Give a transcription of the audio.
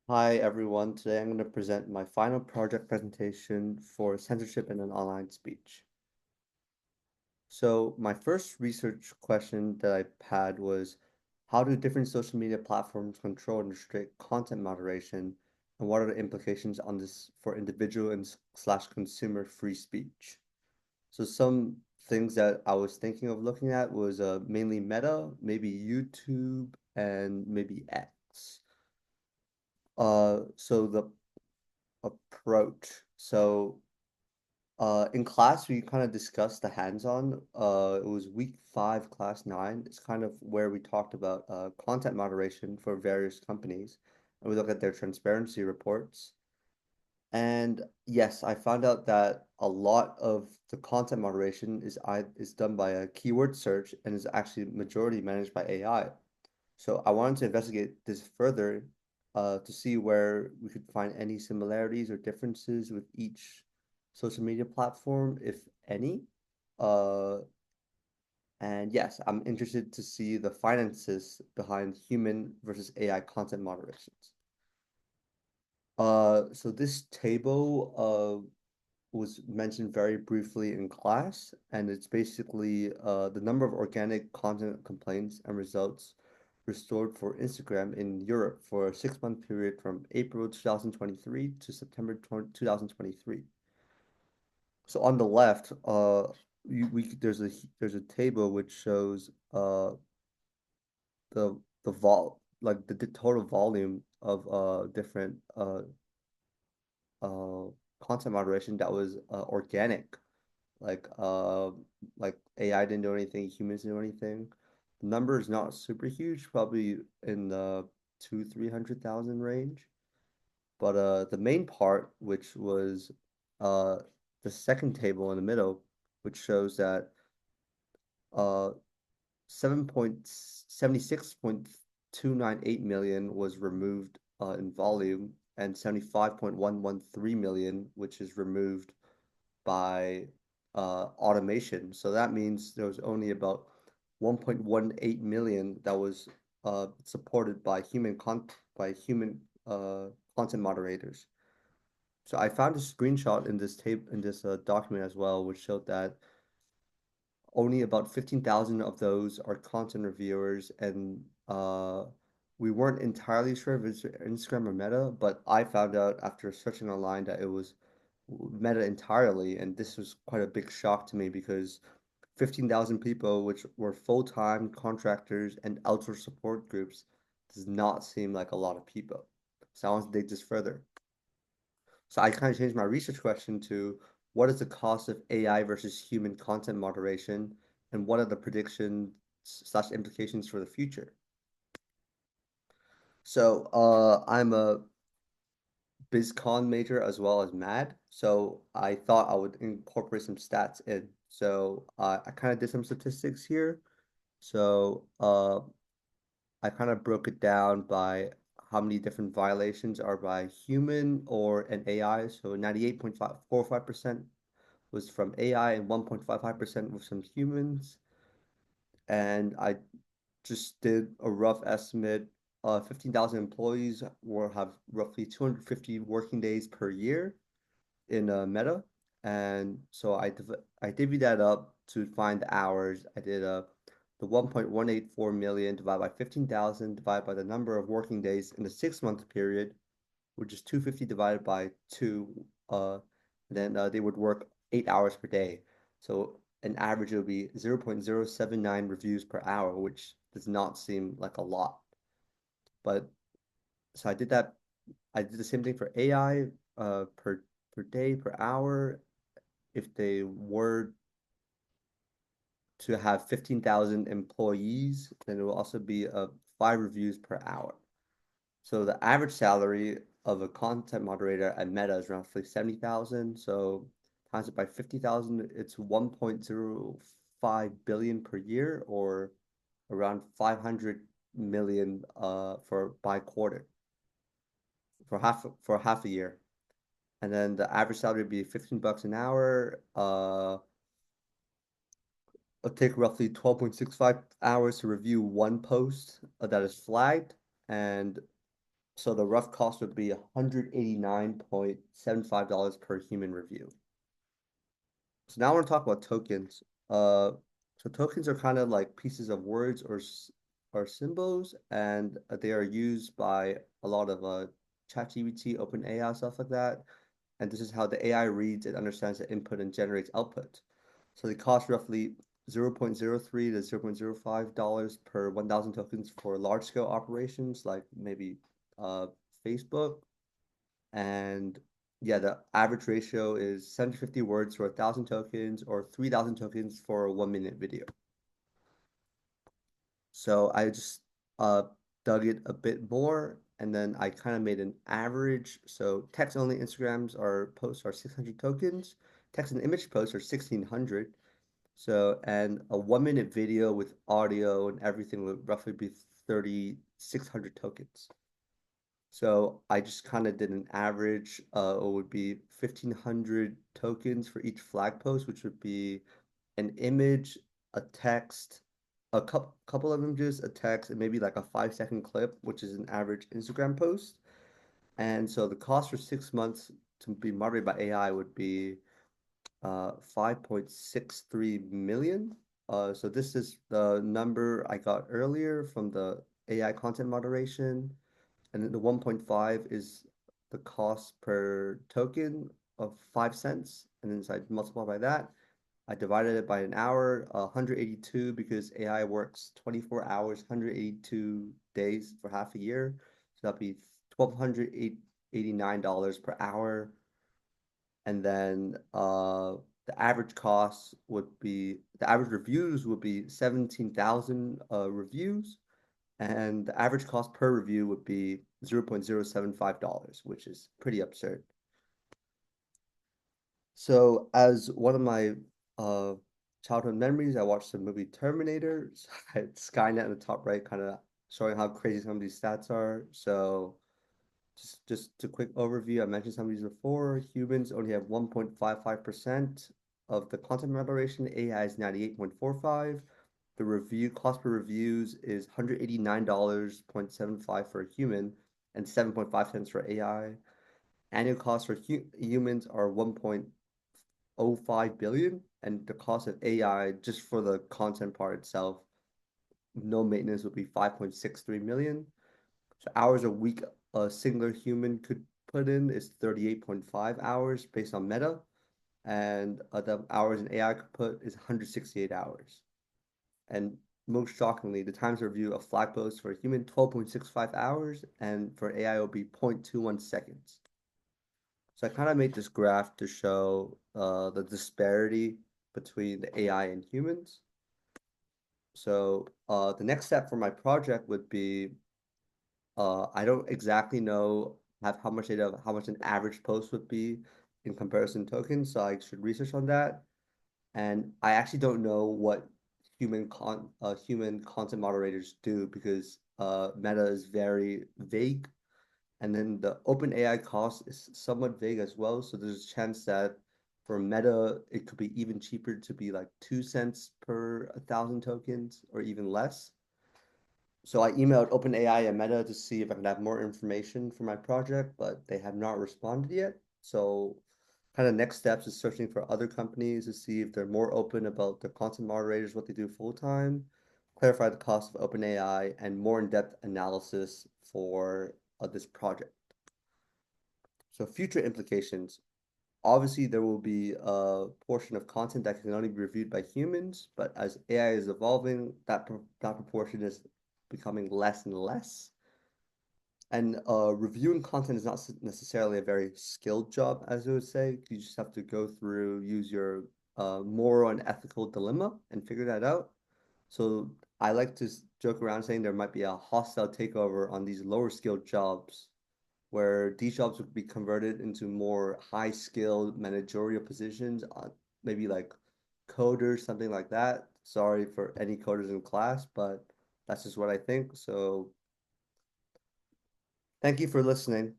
Hi everyone, today I'm going to present my final project presentation for censorship in an online speech. So my first research question that I had was, how do different social media platforms control and restrict content moderation, and what are the implications on this for individual and slash consumer free speech? So some things that I was thinking of looking at was mainly Meta, maybe YouTube, and maybe X. So the approach. In class, we kind of discussed the hands-on. It was week 5, class 9. It's kind of where we talked about content moderation for various companies, and we looked at their transparency reports. And yes, I found out that a lot of the content moderation is done by a keyword search and is actually majority managed by AI. So I wanted to investigate this further to see where we could find any similarities or differences with each social media platform, if any. Uh, and yes, I'm interested to see the finances behind human versus AI content moderations. So this table was mentioned very briefly in class, and it's basically the number of organic content complaints and results restored for Instagram in Europe for a 6-month period from April 2023 to September 2023. So on the left, there's a table which shows the the total volume of different uh content moderation that was organic. Like uh like AI didn't do anything, humans didn't do anything. The number is not super huge, probably in the 300,000 range. But the main part, which was uh the second table in the middle, which shows that uh 7.76.298 million was removed in volume, and 75.113 million, which is removed by automation. So that means there was only about 1.18 million that was supported by human content moderators. So I found a screenshot in this document as well, which showed that only about 15,000 of those are content reviewers, and we weren't entirely sure if it's Instagram or Meta, but I found out after searching online that it was Meta entirely, and this was quite a big shock to me because 15,000 people, which were full-time contractors and outsourced support groups, does not seem like a lot of people. So I want to dig this further. So I kind of changed my research question to, what is the cost of AI versus human content moderation, and what are the predictions slash implications for the future? So I'm a BizCon major as well as MAD, so I thought I would incorporate some stats in. So I kind of did some statistics here. So I kind of broke it down by how many different violations are by human or an AI. So 98.45% was from AI and 1.55% was from humans. And I just did a rough estimate. 15,000 employees will have roughly 250 working days per year in Meta. And so I divvied that up to find the hours. I did the 1.184 million divided by 15,000 divided by the number of working days in the 6-month period, which is 250 divided by 2. Then they would work 8 hours per day. So an average would be 0.079 reviews per hour, which does not seem like a lot. But so I did that. I did the same thing for AI per day, per hour. If they were to have 15,000 employees, then it will also be 5 reviews per hour. So the average salary of a content moderator at Meta is roughly 70,000. So times it by 50,000, it's 1.05 billion per year, or around 500 million for by quarter for half a year. And then the average salary would be 15 bucks an hour. It'll take roughly 12.65 hours to review one post that is flagged, and So the rough cost would be $189.75 per human review. So now I want to talk about tokens. So tokens are kind of like pieces of words or symbols, and they are used by a lot of ChatGPT, OpenAI, stuff like that. And this is how the AI reads and understands the input and generates output. So they cost roughly 0.03 to $0.05 per 1,000 tokens for large scale operations like maybe uh, Facebook. And yeah, the average ratio is 750 words for 1,000 tokens or 3,000 tokens for a 1 minute video. So I just uh, dug it a bit more and then I kind of made an average. So text only Instagrams are posts are 600 tokens, text and image posts are 1,600. So, and a 1 minute video with audio and everything would roughly be 3,600 tokens. So I just kind of did an average. It would be 1,500 tokens for each flag post, which would be an image, a text, a couple of images, a text, and maybe like a 5 second clip, which is an average Instagram post. And so the cost for 6 months to be moderated by AI would be 5.63 million. So this is the number I got earlier from the AI content moderation. And then the 1.5 is the cost per token of 5 cents. And then so I multiply by that. I divided it by an hour, 182 because AI works 24 hours, 182 days for half a year. So that'd be $1,289 per hour. And then the average cost would be the average reviews would be 17,000 reviews, and the average cost per review would be $0.075, which is pretty absurd. So, as one of my uh, childhood memories, I watched the movie Terminator. So I had Skynet in the top right, kind of showing how crazy some of these stats are. So, just a quick overview. I mentioned some of these before. Humans only have 1.55% of the content moderation. AI is 98.45. The review cost per reviews is $189.75 for a human and 7.5 cents for AI. Annual costs for humans are 1.05 billion, and the cost of AI just for the content part itself, no maintenance would be 5.63 million. So hours a week a singular human could put in is 38.5 hours based on Meta, and the hours an AI could put is 168 hours. And most shockingly, the times to review a flag post for a human 12.65 hours, and for AI it will be 0.21 seconds. So I kind of made this graph to show the disparity between the AI and humans. So the next step for my project would be I don't exactly know have how much data, how much an average post would be in comparison tokens, so I should research on that. And I actually don't know what human content moderators do because Meta is very vague, and then the OpenAI cost is somewhat vague as well. So there's a chance that for Meta it could be even cheaper to be like 2 cents per 1,000 tokens or even less. So I emailed OpenAI and Meta to see if I could have more information for my project, but they have not responded yet. So kind of next steps is searching for other companies to see if they're more open about the content moderators, what they do full time, clarify the cost of OpenAI, and more in-depth analysis for this project. So future implications. Obviously, there will be a portion of content that can only be reviewed by humans, but as AI is evolving, that proportion is becoming less and less. And reviewing content is not necessarily a very skilled job, as I would say. You just have to go through, use your moral and ethical dilemma and figure that out. So I like to joke around saying there might be a hostile takeover on these lower skilled jobs where these jobs would be converted into more high skilled managerial positions, maybe like coders, something like that. Sorry for any coders in class, but that's just what I think. So thank you for listening.